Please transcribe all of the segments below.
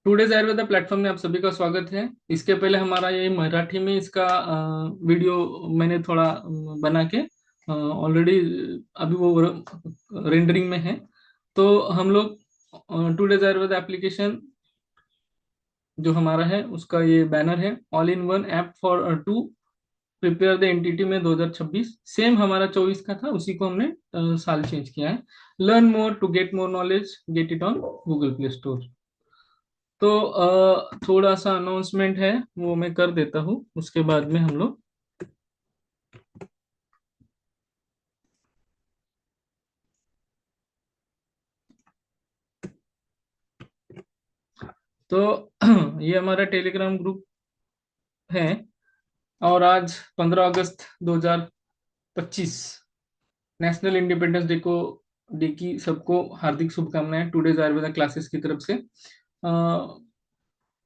Today's Ayurveda platform में आप सभी का स्वागत है। इसके पहले हमारा ये मराठी में इसका वीडियो मैंने थोड़ा बना के ऑलरेडी अभी वो रेंडरिंग में है। तो हम लोग टुडेज आयुर्वेदा एप्लीकेशन जो हमारा है उसका ये बैनर है, all in one app for to prepare the NTT में 2026 सेम हमारा 24 का था, उसी को हमने साल चेंज किया है। Learn more to get more knowledge, get it on Google Play Store. तो थोड़ा सा अनाउंसमेंट है, वो मैं कर देता हूँ, उसके बाद में हम लोग। तो ये हमारा टेलीग्राम ग्रुप है। और आज 15 अगस्त 2025 नेशनल इंडिपेंडेंस डे की सबको हार्दिक शुभकामनाएं टुडेज आयुर्वेदा क्लासेस की तरफ से।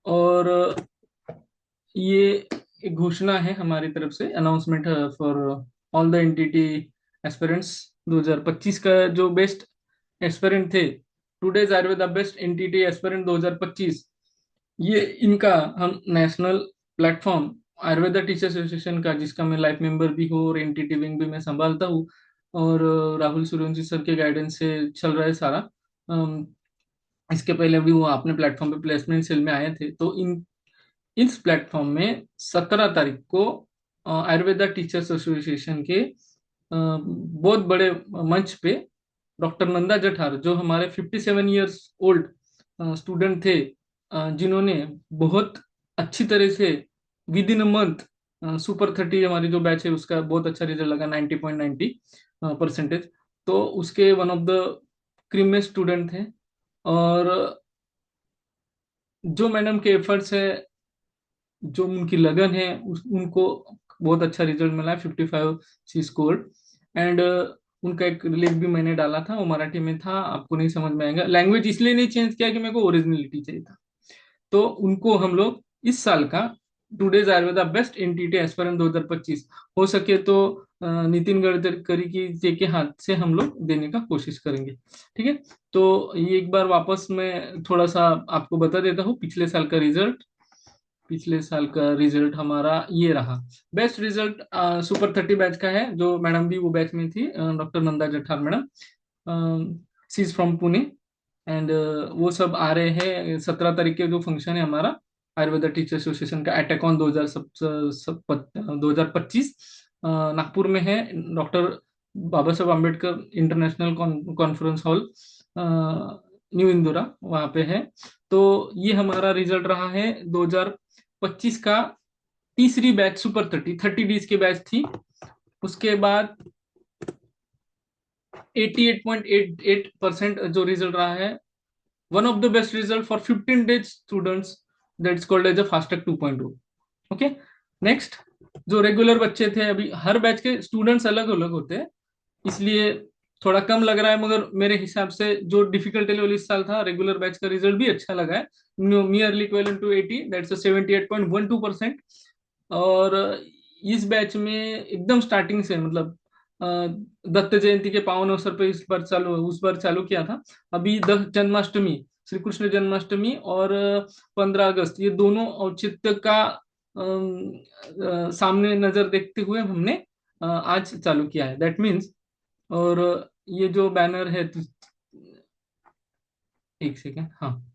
और ये एक घोषणा है हमारी तरफ से, announcement for all the NTT aspirants. 2025 का जो बेस्ट एस्पिरेंट थे, today's Ayurveda best NTT aspirant 2025, ये इनका हम national platform Ayurveda teacher association का, जिसका मैं लाइफ मेंबर भी हूँ और एनटीटी विंग भी मैं संभालता हूँ, और राहुल सूर्यवंशी सर के गाइडेंस से चल रहा है सारा। अम, इसके पहले भी वो अपने प्लेटफॉर्म पे प्लेसमेंट सेल में आए थे। तो इन इस प्लेटफॉर्म में 17 तारीख को आयुर्वेदा टीचर्स एसोसिएशन के बहुत बड़े मंच पे डॉक्टर नंदा जठार, जो हमारे 57 ईयर्स ओल्ड स्टूडेंट थे, जिन्होंने बहुत अच्छी तरह से with in a month super 30 हमारी जो बैच है उसका बहुत अच्छा रिजल्ट लगा, 90.90%। तो उसके one of the cream student थे। और जो मैडम के एफर्ट्स है, जो उनकी लगन है, उनको बहुत अच्छा रिजल्ट मिला है। 55 सी स्कोर्ड। एंड उनका एक रिलीफ भी मैंने डाला था, वो मराठी में था, आपको नहीं समझ में आएगा। लैंग्वेज इसलिए नहीं चेंज किया कि मेरे को ओरिजिनलिटी चाहिए था। तो उनको हम लोग इस साल का today's Ayurveda best NTT aspirant 2025 हो सके तो नितिन गडकरी की जी के हाथ से हम लोग देने का कोशिश करेंगे। ठीक है। तो ये एक बार वापस मैं थोड़ा सा आपको बता देता हूँ पिछले साल का रिजल्ट। पिछले साल का रिजल्ट हमारा ये रहा। बेस्ट रिजल्ट सुपर 30 बैच का है, जो मैडम भी वो बैच में थी, doctor Nanda Jathar madam, she is from Pune. एंड वो सब आ रहे हैं 17 तारीख के जो फंक्शन है हमारा आयुर्वेदा टीचर एसोसिएशन का, अटैकॉन 2025 नागपुर में है, डॉक्टर बाबा Saheb Ambedkar international conference hall, new Indora, वहाँ पे है। तो ये हमारा रिजल्ट रहा है 2025 का। तीसरी बैच सुपर 30 30 डेज की बैच थी। उसके बाद 88.88% जो रिजल्ट रहा है, one of the best result for 15 days students, that's called as a FASTag 2.0। Okay. Next, जो रेगुलर बच्चे थे, अभी हर बैच के स्टूडेंट्स अलग अलग होते हैं, इसलिए थोड़ा कम लग रहा है, मगर मेरे हिसाब से जो डिफिकल्टी लेवल इस साल था, रेगुलर बैच का रिजल्ट भी अच्छा लगा है, नियरली इक्विवेलेंट टू 80, दैट्स 78.12%। और इस बैच में एकदम स्टार्टिंग से, मतलब अ, दत्त जयंती के पावन अवसर पर इस बार चालू उस बार चालू किया था। अभी जन्माष्टमी, श्री कृष्ण जन्माष्टमी और 15 अगस्त, ये दोनों औचित्य का सामने नजर देखते हुए हमने आज चालू किया है, दैट मीन्स। और ये जो बैनर है तो, एक सेकेंड, हाँ,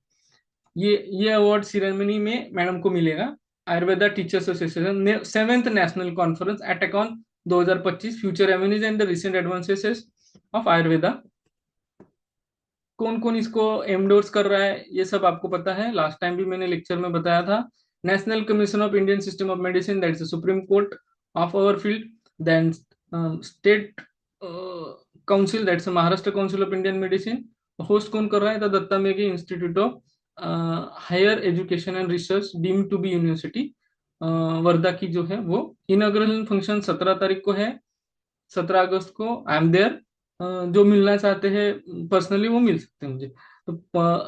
ये अवार्ड सिरेमनी में मैडम को मिलेगा। Ayurveda teachers association 7th national conference ATACON 2025, future avenues and the recent advances of Ayurveda. कौन कौन इसको एंडोर्स कर रहा है ये सब आपको पता है, लास्ट टाइम भी मैंने लेक्चर में बताया था। National commission of Indian system of medicine, that's the supreme court of our field. Then state council, that's Maharashtra council of Indian medicine. Host कौन कर रहा है? The Datta Meghe institute of higher education and research deemed to be university, Wardha की जो है वो। Inauguration function 17 तारीख को है, 17 अगस्त को। I am there. जो मिलना चाहते हैं पर्सनली वो मिल सकते हैं मुझे। तो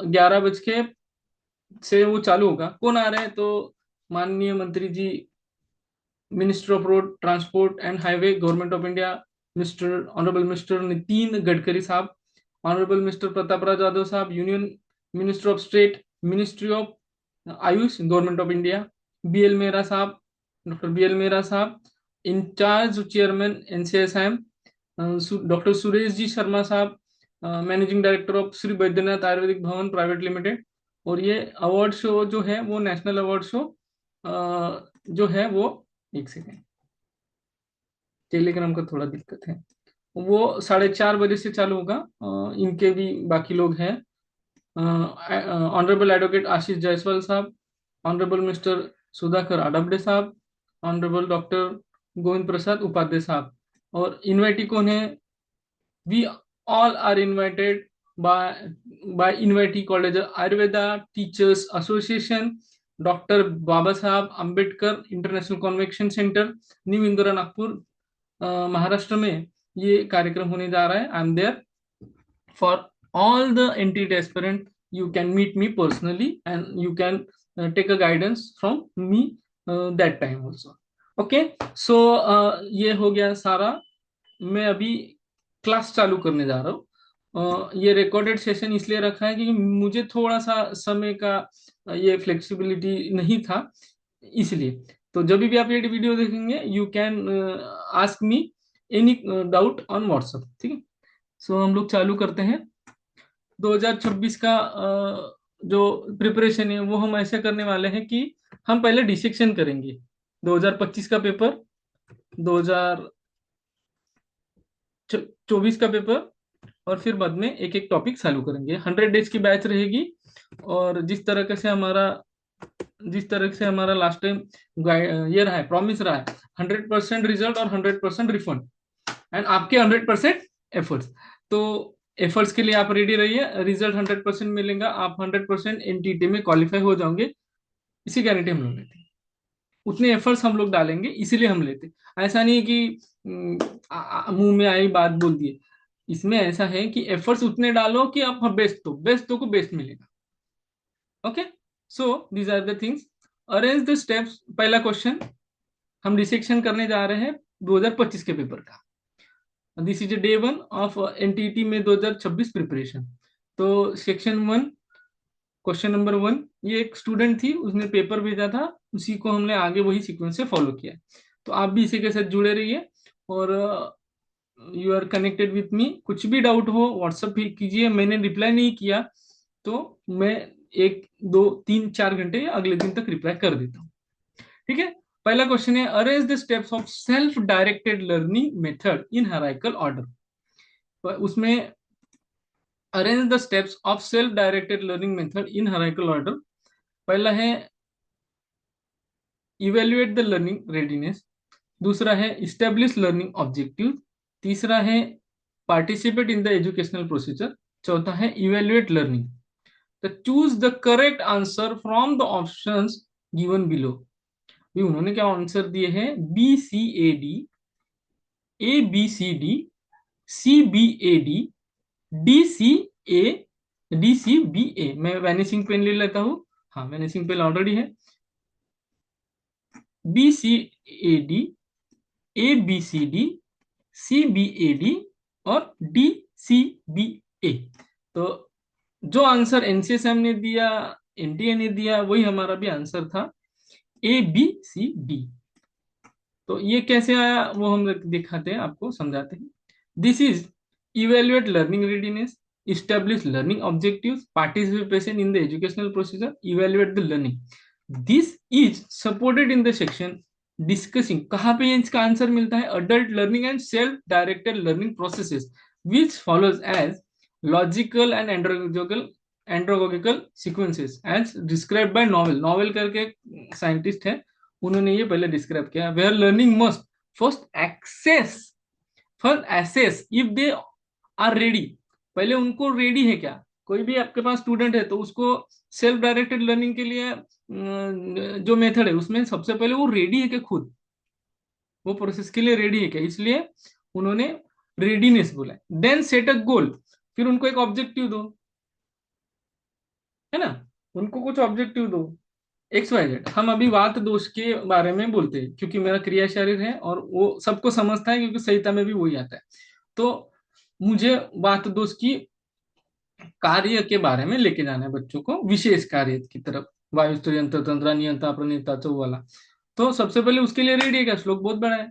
11 बज के से वो चालू होगा। कौन आ रहे हैं? तो माननीय मंत्री जी, minister of road transport and highway, government of India, mister honourable mister Nitin Gadkari साहब, ऑनरेबल मिस्टर प्रताप राज यादव साहब, union minister of state, ministry of AYUSH government of India, BL Mehra साहब, डॉक्टर बीएल मेहरा साहब, incharge chairman NCSM, doctor Suresh ji Sharma साहब, managing director of Shri Baidyanath Ayurvedic Bhawan private limited. और ये award show जो है वो नेशनल अवार्ड शो जो है वो, एक सेकेंड, टेलीग्राम का थोड़ा दिक्कत है, वो 4:30 बजे से चालू होगा। इनके भी बाकी लोग हैं, ऑनरेबल एडवोकेट आशीष जायसवाल साहब, ऑनरेबल मिस्टर सुधाकर आडबडे साहब, ऑनरेबल डॉक्टर गोविंद प्रसाद उपाध्याय साहब। और इनवाइटी कौन है? We all are invited by invitee called as Ayurveda Teachers Association, Dr. Baba Sahab Ambedkar International Convention Center, new Indira Nagpur, Maharashtra में ये कार्यक्रम होने जा रहा है। I am there for all the NTT aspirant, you can meet me personally and you can take a guidance from me that time also. Okay, so ये हो गया सारा। मैं अभी क्लास चालू करने जा रहा हूँ। ये रिकॉर्डेड सेशन इसलिए रखा है क्योंकि मुझे थोड़ा सा समय का ये फ्लेक्सिबिलिटी नहीं था, इसलिए। तो जब भी आप ये वीडियो देखेंगे you can ask me any doubt on WhatsApp, ठीक है। सो हम लोग चालू करते हैं। 2026 का जो प्रिपरेशन है वो हम ऐसे करने वाले हैं कि हम पहले डिसेक्शन करेंगे 2025 का पेपर, 2024 का पेपर, और फिर बाद में एक एक टॉपिक चालू करेंगे। 100 डेज की बैच रहेगी। और जिस तरह से हमारा लास्ट टाइम ये रहा है, प्रॉमिस रहा है, 100% रिजल्ट और 100% रिफंड एंड आपके 100% एफर्ट्स। तो एफर्ट्स के लिए आप रेडी रहिए, रिजल्ट 100% मिलेगा, आप 100% एनटीटी में क्वालिफाई हो जाओगे, इसी गारंटी हम लोग लेते हैं। उतने एफर्ट्स हम लोग डालेंगे, इसीलिए हम लेते हैं। ऐसा नहीं है कि मुंह में आई बात बोल दिए। इसमें ऐसा है कि एफर्ट्स उतने डालो कि आप बेस्ट को बेस्ट मिलेगा। Okay, so these are the things. Arrange the steps. पहला क्वेश्चन हम डिसेक्शन करने जा रहे हैं 2025 के पेपर का। This is day 1 of NTT में 2026 प्रिपरेशन। तो सेक्शन 1, क्वेश्चन नंबर 1, ये एक स्टूडेंट थी, उसने पेपर भेजा था, उसी को हमने आगे वही सीक्वेंस से फॉलो किया। तो आप भी इसी के साथ जुड़े रहिए और you are connected with me. कुछ भी डाउट हो व्हाट्सएप भी कीजिए, मैंने रिप्लाई नहीं किया तो मैं 1 2 3 4 घंटे या अगले दिन तक रिप्लाई कर देता हूँ, ठीक है। पहला क्वेश्चन है, arrange the steps of self directed learning method in hierarchical order. उसमें arrange the steps of self directed learning method in hierarchical order. पहला है इवेल्युएट द लर्निंग रेडीनेस, दूसरा है इस्टेब्लिश लर्निंग ऑब्जेक्टिव, तीसरा है participate in the educational procedure, चौथा है evaluate learning. तो choose the correct answer from the options given below. भी उन्होंने क्या आंसर दिए हैं? BCAD, ABCD, CBAD, DCA, DCBA। मैं वैनिशिंग पेन ले लेता हूँ। हाँ, वैनिशिंग पेन ऑलरेडी है। BCAD, ABCD, CBAD और DCBA। तो जो आंसर एनसीएसएम ने दिया, एनटीए ने दिया, वही हमारा भी आंसर था, ABCD। तो ये कैसे आया वो हम दिखाते हैं, आपको समझाते हैं। This is evaluate learning readiness, establish learning objectives, participation in the educational procedure, evaluate the learning. This is supported in the section discussing। कहाँ पे इसका आंसर मिलता है? adult learning and self directed learning processes which follows as logical and andragogical sequences as described by novel करके scientist है, उन्होंने ये पहले डिस्क्राइब किया। Where learning must first assess if they are ready. पहले उनको रेडी है क्या? कोई भी आपके पास स्टूडेंट है तो उसको सेल्फ डायरेक्टेड लर्निंग के लिए जो मेथड है उसमें सबसे पहले वो रेडी है क्या, खुद वो प्रोसेस के लिए रेडी है क्या, इसलिए उन्होंने रेडीनेस बोला। देन सेट अ गोल, फिर उनको एक ऑब्जेक्टिव दो, है ना, उनको कुछ ऑब्जेक्टिव दो। XYZ। हम अभी वात दोष के बारे में बोलते हैं क्योंकि मेरा क्रिया शरीर है और वो सबको समझता है क्योंकि संहिता में भी वही आता है। तो मुझे वात दोष की कार्य के बारे में लेके जाना है बच्चों को, विशेष कार्य की तरफ वायुस्थ यंत्र तंत्र नियंत्रण प्रणेता तो वाला। तो सबसे पहले उसके लिए रेडी है क्या, श्लोक बहुत बड़ा है।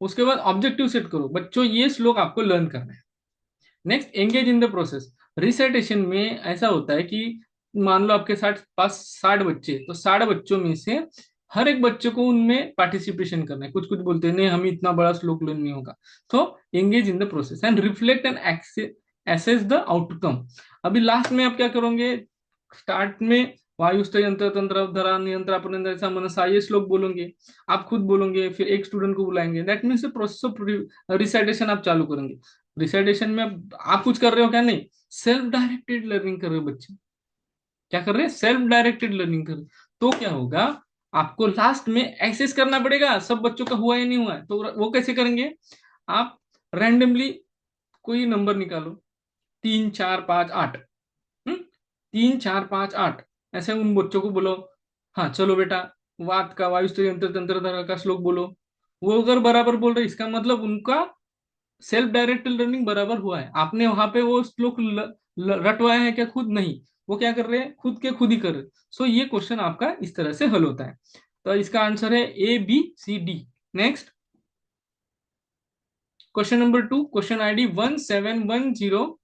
उसके बाद ऑब्जेक्टिव सेट करो बच्चों, ये श्लोक आपको लर्न करना है। Next, engage in the process. Recitation में ऐसा होता है कि मान लो आपके साथ पास 60 बच्चे, तो 60 बच्चों में से हर एक बच्चे को उनमें पार्टिसिपेशन करना है। कुछ कुछ बोलते हैं नहीं हमें इतना बड़ा श्लोक लर्न नहीं होगा। तो engage in the process and reflect and assess the outcome. अभी लास्ट में आप क्या करोगे, स्टार्ट में वायुस्थ यंत्र तंत्र धरा नियंत्रण ऐसा मनसा ये श्लोक बोलोगे, आप खुद बोलोगे, फिर एक स्टूडेंट को बुलाएंगे। That means process of recitation आप चालू करेंगे। रिसाइटेशन में आप कुछ कर रहे हो क्या, नहीं, सेल्फ डायरेक्टेड लर्निंग कर रहे हो बच्चे। क्या कर रहे हैं, सेल्फ डायरेक्टेड लर्निंग कर रहे हैं। तो क्या होगा, आपको लास्ट में एक्सेस करना पड़ेगा सब बच्चों का हुआ या नहीं हुआ है। तो वो कैसे करेंगे, आप रैंडमली कोई नंबर निकालो, 3 4 5 8। 3 4 5 8 ऐसे उन बच्चों को बोलो, हाँ चलो बेटा वात का वायुस्थ यंत्र तंत्र धारा का श्लोक बोलो। वो अगर बराबर बोल रहे इसका मतलब उनका सेल्फ डायरेक्टेड लर्निंग बराबर हुआ है। आपने वहां पे वो श्लोक रटवाया है क्या, खुद नहीं, वो क्या कर रहे हैं, खुद के खुद ही कर रहे हैं। सो ये क्वेश्चन आपका इस तरह से हल होता है। तो इसका आंसर है ABCD। Next, question number 2, question ID 1710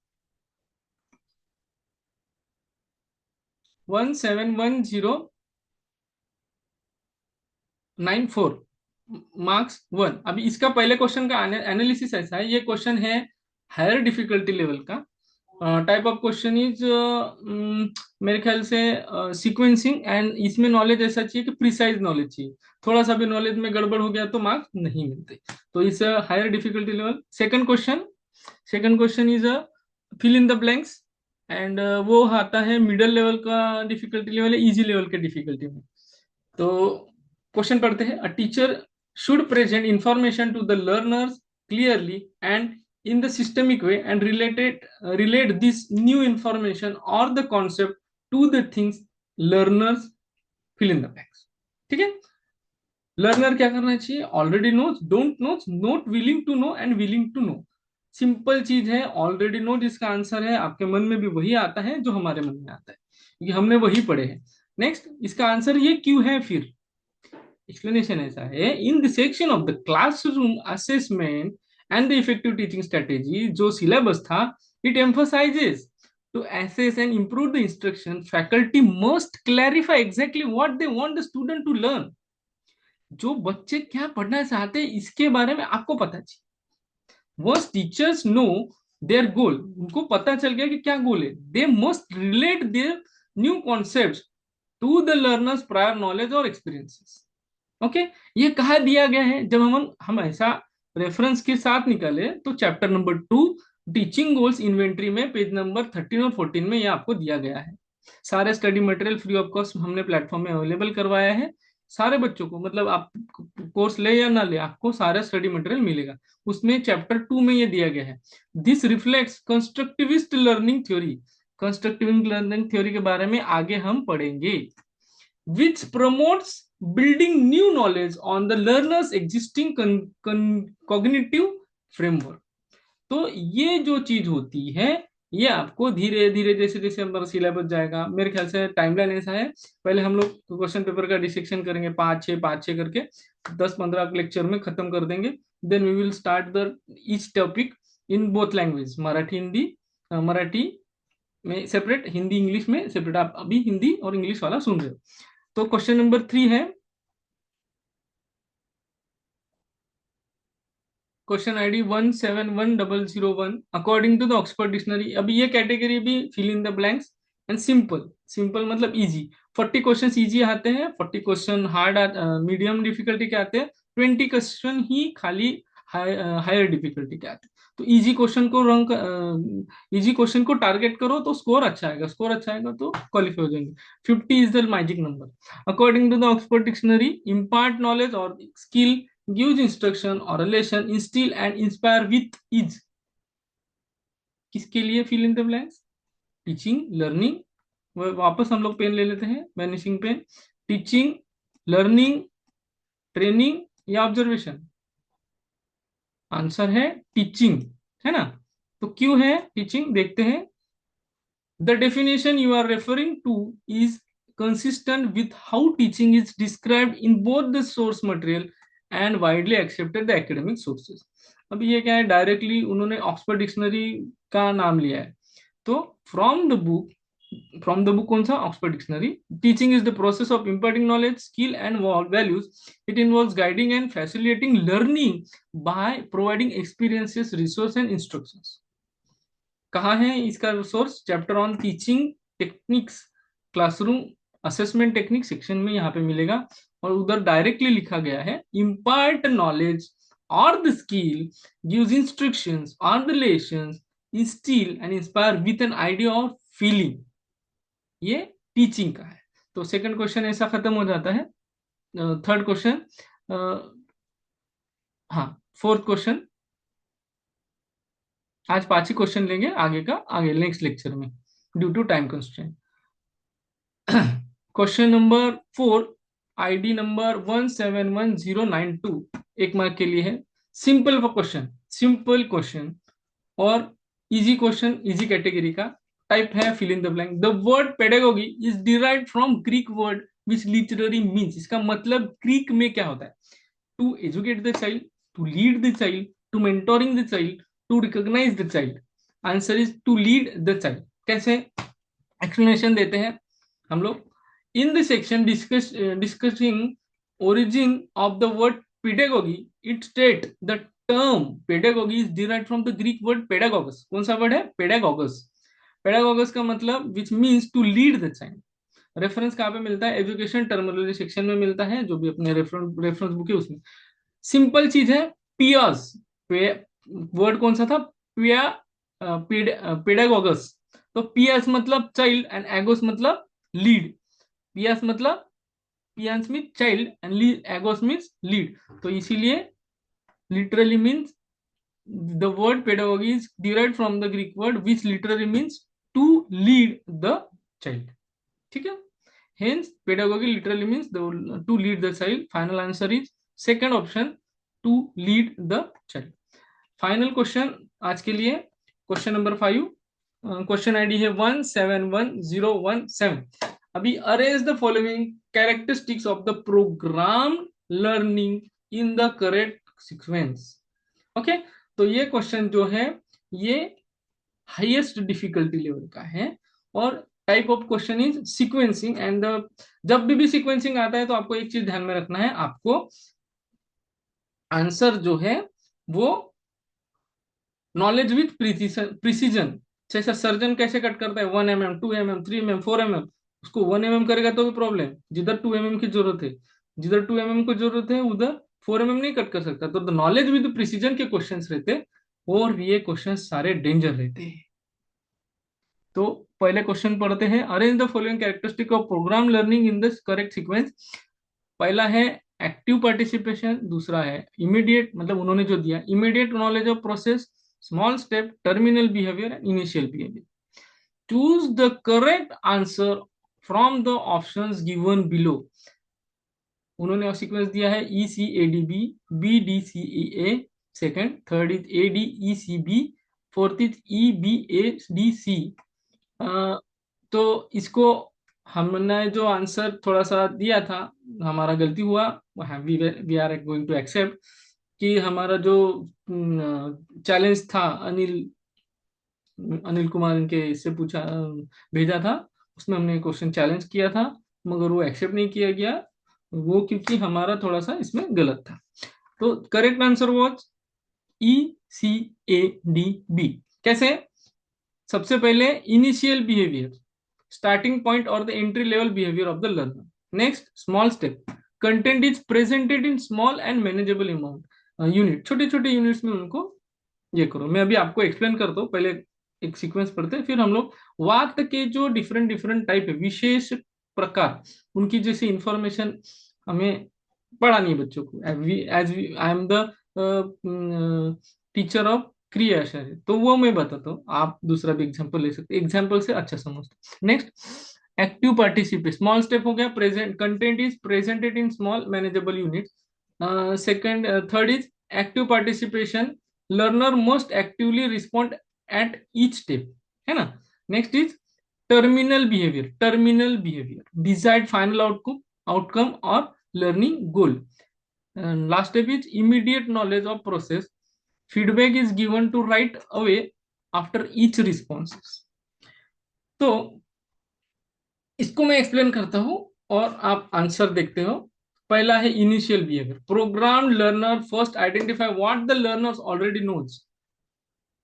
marks 1। अभी इसका पहले क्वेश्चन का एनालिसिस ऐसा है, ये क्वेश्चन है हायर डिफिकल्टी लेवल का। टाइप ऑफ क्वेश्चन इज मेरे ख्याल से सीक्वेंसिंग, एंड इसमें नॉलेज ऐसा चाहिए कि प्रिसाइज नॉलेज चाहिए। थोड़ा सा भी नॉलेज में गड़बड़ हो गया तो मार्क्स नहीं मिलते। तो इस higher difficulty level. Second question is fill in the blanks, and वो आता है मिडिल लेवल का डिफिकल्टी लेवल है, इजी लेवल के डिफिकल्टी में। तो क्वेश्चन पढ़ते हैं। A teacher should present information to the learners clearly and in the systemic way and relate this new information or the concept to the things learners fill in the blanks। ठीक है, learner क्या करना चाहिए, already knows, don't knows, not willing to know and willing to know. Simple चीज है, already know जिसका answer है आपके मन में भी वही आता है जो हमारे मन में आता है, क्योंकि हमने वही पढ़े हैं। नेक्स्ट, इसका आंसर ये क्यों है, फिर एक्सप्लेनेशन ऐसा है, in the section of the classroom assessment and the effective teaching strategy जो सिलेबस था, it emphasizes to assess and improve the instruction faculty must clarify exactly what they want the student to learn। जो बच्चे क्या पढ़ना चाहते हैं इसके बारे में आपको पता चाहिए। Once teachers know their goal, उनको पता चल गया कि क्या गोल है, they must relate their new concept to the learners prior knowledge और एक्सपीरियंसेस। ओके, ये कहा दिया गया है, जब हम ऐसा रेफरेंस के साथ निकाले तो chapter number 2 teaching goals inventory में पेज नंबर 13 और 14 में ये आपको दिया गया है। सारे study material free of cost हमने प्लेटफॉर्म में अवेलेबल करवाया है सारे बच्चों को, मतलब आप कोर्स ले या ना ले आपको सारा स्टडी मटेरियल मिलेगा। उसमें चैप्टर 2 में ये दिया गया है, this reflects constructivist learning theory. Constructive learning theory के बारे में आगे हम पढ़ेंगे, which promotes building new knowledge on the learner's existing cognitive framework। तो ये जो चीज होती है, ये आपको धीरे धीरे जैसे जैसे हमारा सिलेबस जाएगा, मेरे ख्याल से टाइमलाइन ऐसा है, पहले हम लोग क्वेश्चन पेपर का डिसेक्शन करेंगे 5 6 करके, 10 15 लेक्चर में खत्म कर देंगे। Then we will start the each topic in both language, Marathi Hindi, Marathi में सेपरेट, हिंदी इंग्लिश में सेपरेट। आप अभी हिंदी और इंग्लिश वाला सुन रहे हो। तो क्वेश्चन नंबर 3 है, question ID 171001 according to the Oxford dictionary. अभी ये कैटेगरी भी fill in the blanks and simple. Simple मतलब इजी, 40 क्वेश्चन इजी आते हैं, 40 क्वेश्चन हार्ड मीडियम डिफिकल्टी के आते हैं, 20 क्वेश्चन ही खाली हायर डिफिकल्टी के आते हैं। तो इजी क्वेश्चन को इजी क्वेश्चन को टारगेट करो तो स्कोर अच्छा आएगा, स्कोर अच्छा आएगा तो क्वालिफाई हो जाएंगे। 50 is the magic number according to the Oxford dictionary. Impart knowledge और skill, gives instruction or relation, instill and inspire with ease। किसके लिए fill in the blanks, teaching learning. वापस हम लोग पेन ले लेते हैं, vanishing pen. Teaching, learning, training या ऑब्जर्वेशन। आंसर है टीचिंग, है ना। तो क्यों है टीचिंग, देखते हैं। The definition you are referring to is consistent with how teaching is described in both the source material and widely accepted the academic sources. अभी ये क्या है, डायरेक्टली उन्होंने ऑक्सफोर्ड डिक्शनरी का नाम लिया है. तो फ्रॉम द बुक कौन सा, Oxford dictionary. Teaching is the process of imparting knowledge, skill and values. It involves guiding and facilitating learning by providing experiences, resources and instructions. कहाँ है इसका source, chapter on teaching techniques, classroom assessment technique section में यहाँ पे मिलेगा. और उधर directly लिखा गया है, इम्पार्ट नॉलेज और द स्किल, गिव्स इंस्ट्रक्शंस और the lessons, instil and inspire with an idea of feeling. ये टीचिंग का है. तो सेकंड क्वेश्चन ऐसा खत्म हो जाता है. थर्ड क्वेश्चन, हाँ फोर्थ क्वेश्चन, आज 5 ही क्वेश्चन लेंगे, आगे का आगे नेक्स्ट लेक्चर में due to time constraint. Question number 4, ID number 171092, 1 mark के लिए है. सिंपल क्वेश्चन, सिंपल क्वेश्चन और इजी क्वेश्चन, इजी कैटेगरी का. टाइप है fill in the blank. The word pedagogy is derived from Greek word which literally means. इसका मतलब Greek में क्या होता है, to educate the child, to lead the child, to mentoring the child, to recognize the child. Answer is to lead the child. कैसे explanation देते हैं हम लोग. In the section discussing origin of the word pedagogy, it state the term pedagogy is derived from the Greek word pedagogos. कौन सा word है, pedagogos. pedagogos का मतलब which means to lead the child. Reference कहाँ पे मिलता है, education terminology section में मिलता है, जो भी अपने रेफरेंस बुक है उसमें. सिंपल चीज है, पियर्स, वर्ड कौन सा था, पिया, पेडागोगस. तो पियर्स मतलब चाइल्ड एंड एगोस मतलब लीड. पियर्स मतलब पियर्स मीन चाइल्ड एंड एगोस मीन्स लीड. तो इसीलिए literally means the word pedagogy is derived from the Greek word which literally means to lead the child. ठीक है, hence pedagogy literally means to lead the child. Final answer is second option, to lead the child. Final question आज के लिए, question number 5. Question ID है 171017. अभी arrange the following characteristics of the programme learning in the correct sequence. Okay, तो ये question जो है ये हाईएस्ट डिफिकल्टी लेवल का है और type of question is sequencing. And जब भी सीक्वेंसिंग आता है तो आपको एक चीज ध्यान में रखना है, आपको आंसर जो है वो नॉलेज विथ प्रिसीजन. जैसा सर्जन कैसे कट करता है 1 mm 2 mm 3 mm 4 mm, उसको 1 mm करेगा तो भी प्रॉब्लम. जिधर 2 mm की जरूरत है, जिधर 2 mm की जरूरत है उधर 4 mm नहीं कट कर सकता. तो नॉलेज विद प्रिसीजन के क्वेश्चंस रहते और ये क्वेश्चंस सारे डेंजर रहते हैं. तो पहले क्वेश्चन पढ़ते हैं. Arrange the following characteristic of programme learning in the correct sequence. पहला है एक्टिव पार्टिसिपेशन, दूसरा है इमीडिएट, मतलब उन्होंने जो दिया immediate knowledge of process, small step, terminal behaviour and initial behaviour. Choose the correct answer from the options given below. उन्होंने sequence दिया है ECADB, BDCEA, second, third is ADECB, fourth is EBADC. तो इसको हमने जो आंसर थोड़ा सा दिया था, हमारा गलती हुआ, we are going to accept कि हमारा जो चैलेंज था अनिल कुमार इनके इससे पूछा भेजा था, उसमें हमने क्वेश्चन चैलेंज किया था मगर वो एक्सेप्ट नहीं किया गया, वो क्योंकि हमारा थोड़ा सा इसमें गलत था. तो करेक्ट आंसर वाज ECADB. कैसे, सबसे पहले इनिशियल बिहेवियर, स्टार्टिंग पॉइंट और the entry level behaviour of the learner. Next small step, content is presented in small and manageable amount unit. छोटे छोटे यूनिट्स में उनको ये करो. मैं अभी आपको एक्सप्लेन करता हूँ, पहले एक सीक्वेंस पढ़ते हैं, फिर हम लोग वाक्य के जो डिफरेंट डिफरेंट टाइप है, विशेष प्रकार, उनकी जैसे इंफॉर्मेशन हमें पढ़ानी है बच्चों को. As I am the teacher of Kriya Sharir, तो वो मैं बताता हूँ, आप दूसरा भी एग्जाम्पल ले सकते, एग्जाम्पल से अच्छा समझते. Next active participate, small step हो गया, present content is presented in small manageable unit. Second, third is active participation, learner must actively respond at each step, है ना. Next is terminal behaviour desired final outcome और learning goal. Last step is immediate knowledge of process. Feedback is given to right away after each responses. तो इसको मैं explain करता हूं और आप आंसर देखते हो. पहला है initial behaviour. Programme learner first identify what the learners already knows.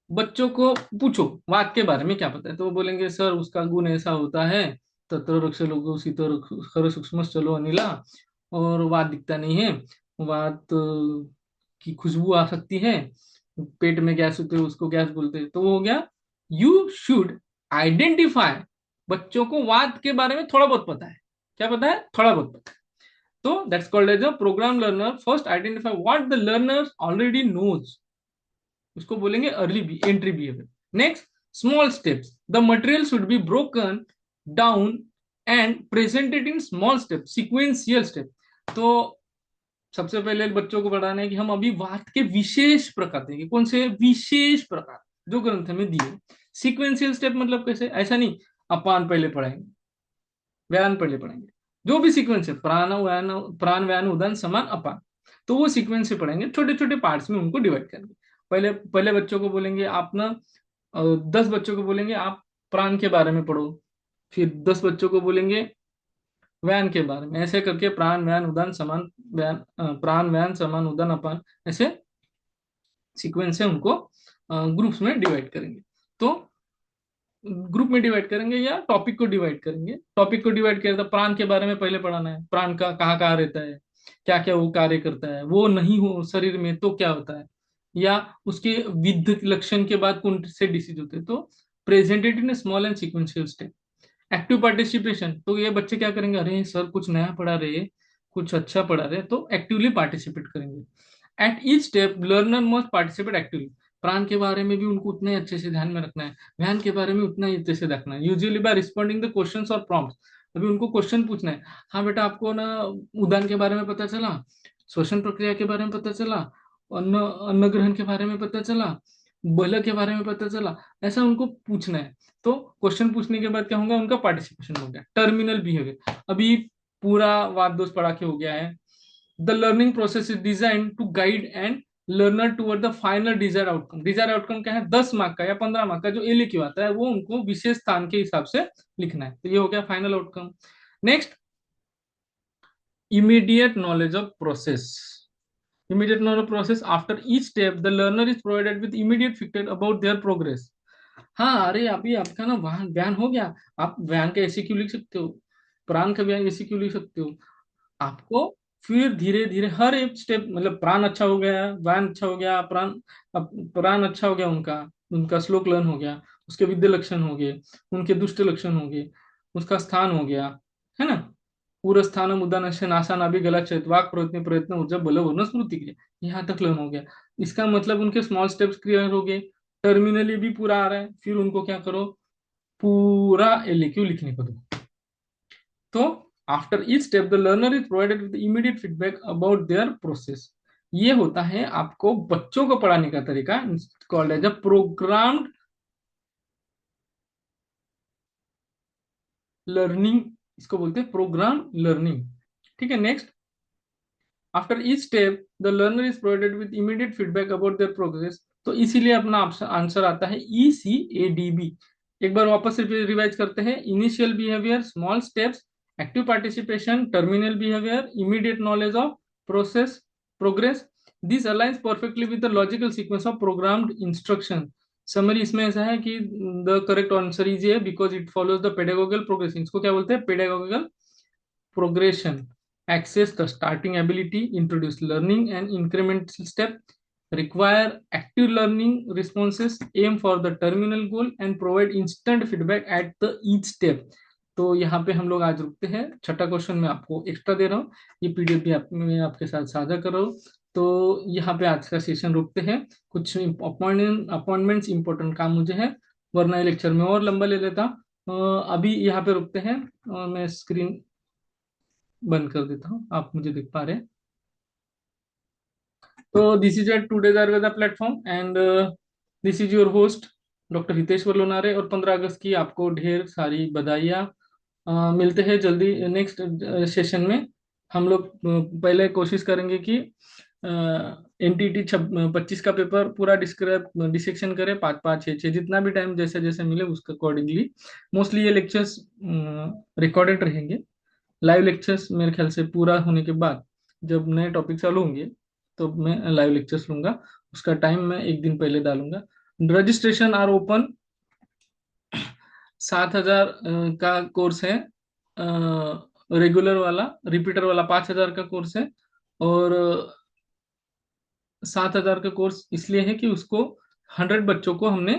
बच्चों को पूछो वाक्य के बारे में क्या पता है, तो वो बोलेंगे सर उसका गुण ऐसा होता है, तत्र वृक्ष लोगो शीतल खर सूक्ष्म चलो अनिला, और वात दिखता नहीं है, वात की खुशबू आ सकती है, पेट में गैस होते है उसको गैस बोलते हैं. तो वो हो गया यू शुड आइडेंटिफाई. बच्चों को वात के बारे में थोड़ा बहुत पता है. क्या पता है? थोड़ा बहुत पता है. तो that's called as a programme learner first identify what the learners already knows. उसको बोलेंगे early entry behaviour. Next, small steps. The material should be broken down and presented in small step, sequential step. तो सबसे पहले बच्चों को पढ़ाना है कि हम अभी वात के विशेष प्रकार देंगे. कौन से विशेष प्रकार? जो ग्रंथ में दिए. सिक्वेंशियल स्टेप मतलब कैसे? ऐसा नहीं अपान पहले पढ़ाएंगे, व्यान पहले पढ़ेंगे. जो भी सीक्वेंस है, प्राण व्यान उदान समान अपान, तो वो सीक्वेंस से पढ़ेंगे. छोटे छोटे पार्ट्स में उनको डिवाइड करेंगे. पहले पहले बच्चों को बोलेंगे आप ना 10 बच्चों को बोलेंगे आप प्राण के बारे में पढ़ो. फिर 10 बच्चों को बोलेंगे व्यान के बारे में. ऐसे करके प्राण व्यान उदान समान व्यान, प्राण व्यान समान उदान अपान, ऐसे सीक्वेंस से उनको ग्रुप्स में डिवाइड करेंगे. तो ग्रुप में डिवाइड करेंगे या टॉपिक को डिवाइड करेंगे. टॉपिक को डिवाइड किया तो प्राण के बारे में पहले पढ़ाना है. प्राण का कहाँ कहाँ रहता है, क्या क्या वो कार्य करता है, वो नहीं हो शरीर में तो क्या होता है, या उसके विद्ध लक्षण के बाद कौन से डिसीज होते हैं. तो presented in small and sequential step. Active participation. तो ये बच्चे क्या करेंगे, अरे सर कुछ नया पढ़ा रहे हैं, कुछ अच्छा पढ़ा रहे हैं, तो एक्टिवली पार्टिसिपेट करेंगे. Eight each step learner must participate actively. प्राण के बारे में भी उनको उतना ही अच्छे से ध्यान में रखना है, ध्यान के बारे में उतना ही अच्छे से रखना है. Usually by responding the questions और प्रॉम्प्ट्स. अभी उनको क्वेश्चन पूछना है. हाँ बेटा आपको ना उदान के बारे में पता चला, श्वसन प्रक्रिया के बारे में पता चला, अन्न अन्न ग्रहण के बारे में पता चला, बल के बारे में पता चला, ऐसा उनको पूछना है. तो क्वेश्चन पूछने के बाद क्या होगा, उनका पार्टिसिपेशन हो गया. Terminal behaviour. अभी पूरा वाद दोष पढ़ा के हो गया है. The learning process is design to guide and learner toward the final desire outcome. Desire outcome क्या है? 10 मार्क का या 15 मार्क का जो एलक्यू आता है वो उनको विशेष स्थान के हिसाब से लिखना है. तो ये हो गया final outcome. Next, immediate knowledge of process. Immediate knowledge process. After each step, the learner is provided with immediate feedback about their progress. हाँ अरे अभी आपका ना वाहन बयान हो गया, आप बयान का ऐसे क्यों लिख सकते हो, प्राण का बयान ऐसे क्यों लिख सकते हो. आपको फिर धीरे धीरे हर एक स्टेप, मतलब प्राण अच्छा हो गया, बयान अच्छा हो गया, प्राण अब प्राण अच्छा हो गया, उनका उनका श्लोक लर्न हो गया, उसके विद्या लक्षण हो गए, उनके दुष्ट लक्षण हो गए, उसका स्थान हो गया, है ना. पूरा स्थान उदान नासान अभी गला चेत वाक प्रयत्न प्रयत्न ऊर्जा बल वर्ण स्मृति क्रिया, यहाँ तक लर्न हो गया. इसका मतलब उनके स्मॉल स्टेप्स क्लियर हो गए. टर्मिनली भी पूरा आ रहा है. फिर उनको क्या करो, पूरा एलक्यू लिखने को दो. तो after each step the learner is provided with immediate feedback about their process. ये होता है आपको बच्चों को पढ़ाने का तरीका, called as a programmed learning. इसको बोलते हैं प्रोग्राम लर्निंग. ठीक है. Next, after each step the learner is provided with immediate feedback about their progress. तो इसीलिए अपना आंसर आता है ECADB. एक बार वापस से रिवाइज करते हैं. Initial behaviour, small steps, active participation, terminal behaviour, immediate knowledge of process progress. This aligns perfectly with the logical sequence of programmed instruction. Summary इसमें ऐसा है कि the correct answer is A because it follows the pedagogical progression. इसको क्या बोलते हैं? पेडागोगिकल progression. Access the starting ability, introduce learning and incremental step, require active learning responses, aim for the terminal goal and provide instant feedback at the each step. तो यहाँ पे हम लोग आज रुकते हैं. छठा क्वेश्चन मैं आपको एक्स्ट्रा दे रहा हूँ, ये पीडीएफ भी मैं आपके साथ साझा कर रहा हूँ. तो यहाँ पे आज का सेशन रुकते हैं. कुछ अपॉइंटमेंट्स इंपॉर्टेंट काम मुझे है, वरना ये लेक्चर में और लंबा ले लेता. अभी यहाँ पे रुकते हैं. मैं स्क्रीन बंद कर देता हूँ, आप मुझे देख पा रहे हैं. तो this is your today's Ayurveda platform and this is your host doctor Hiteshwar Lonare, और 15 अगस्त की आपको ढेर सारी बधाइयाँ। मिलते हैं जल्दी नेक्स्ट सेशन में। हम लोग पहले कोशिश करेंगे कि एनटीटी 25 का पेपर पूरा डिस्क्राइब डिसेक्शन करें, 5 5 6 6 जितना भी टाइम जैसे जैसे मिले उसके अकॉर्डिंगली। मोस्टली ये लेक्चर्स रिकॉर्डेड रहेंगे। लाइव लेक्चर्स मेरे ख्याल से पूरा होने के बाद जब नए टॉपिक चालू होंगे तो मैं लाइव लेक्चर्स लूंगा। उसका टाइम मैं एक दिन पहले डालूंगा। Registration are open. 7,000 का कोर्स है, रेगुलर वाला। रिपीटर वाला 5,000 का कोर्स है। और 7,000 का कोर्स इसलिए है कि उसको 100 बच्चों को हमने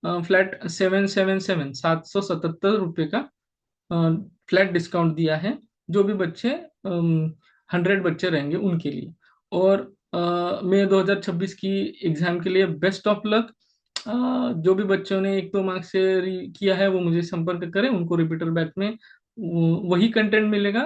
फ्लैट 777 777 रुपये का फ्लैट डिस्काउंट दिया है। जो भी बच्चे 100 बच्चे रहेंगे उनके लिए। और मई 2026 की एग्जाम के लिए बेस्ट ऑफ लक। जो भी बच्चों ने 1 2 मार्क्स से किया है वो मुझे संपर्क करें, उनको रिपीटर बैच में वही कंटेंट मिलेगा,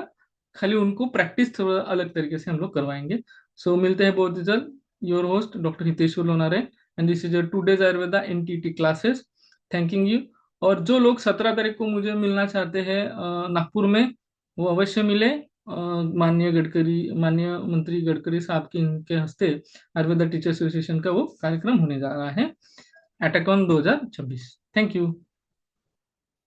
खाली उनको प्रैक्टिस थोड़ा अलग तरीके से हम लोग करवाएंगे। सो मिलते हैं बहुत जल्द। Your host doctor Hiteshwar Lonare, and this is a 2 days Ayurveda NTT classes. Thanking you. और जो लोग 17 तारीख को मुझे मिलना चाहते हैं नागपुर में, वो अवश्य मिले। माननीय मंत्री गडकरी साहब के इनके हस्ते आयुर्वेदा टीचर एसोसिएशन का वो कार्यक्रम होने जा रहा है, एटाकॉन 2026। Thank you.